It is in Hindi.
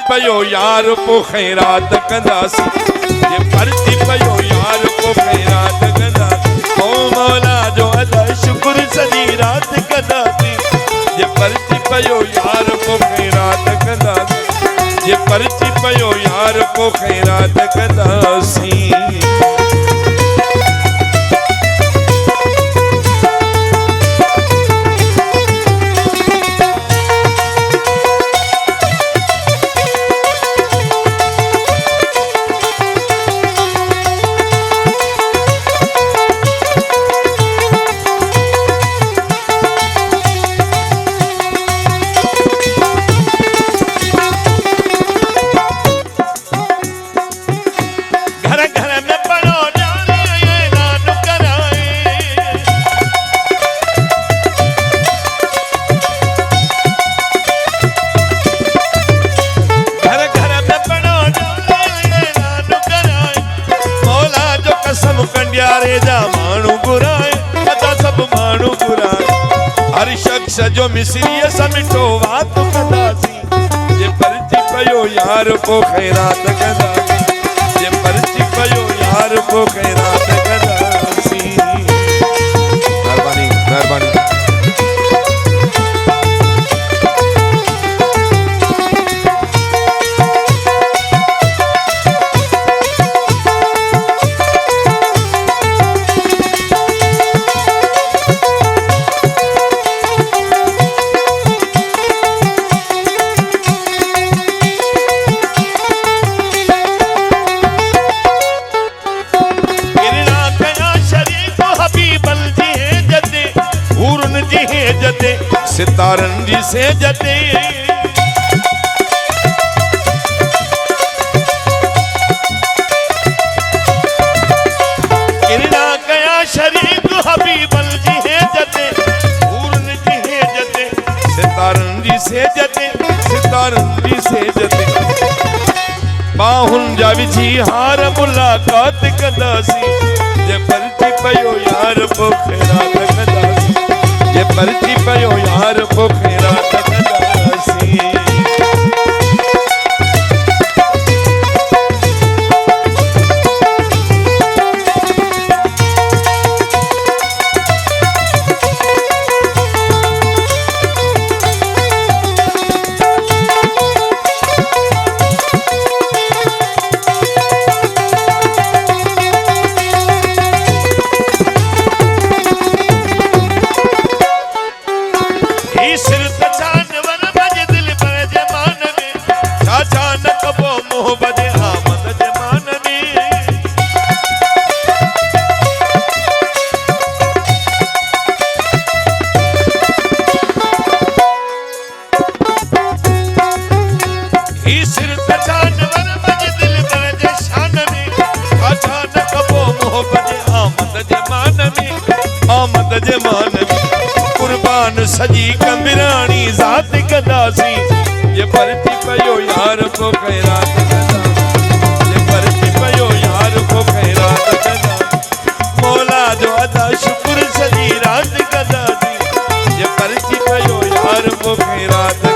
पयो यार पो खैरात कंदासी जे परची पयो यार पो खैरात कंदासी ओ मौला जो अदा शुक्र सॼी रात कंदासी जे परची पयो यार पो खैरात कंदासी जे परची पयो यार पो खैरात कंदासी जो मिसरीअ सां मिठो वात कंदासी जे परची पयो यार पो खैरात कंदासी जे परची पयो यार पो खैरात कंदासी मेहरबानी मेहरबानी सितारन जी से जते किरना कया शरीक हबीबल जी है जते पूरन जी है जते सितारन जी से जते सितारन जी से जते बाहुन जा विझी हार मुलाकात कंदासी जे परची पयो यार पो खैरात कंदासी जे परची पयो यार पो खैरात कंदासी सजी कंबिरानी जात कंदासी ये परची पयो यार को खैरात कंदासी ये परची पयो यार को खैरात कंदासी मौला जो अदा शुक्र सजी रात कंदासी ये परची पयो यार को खैरात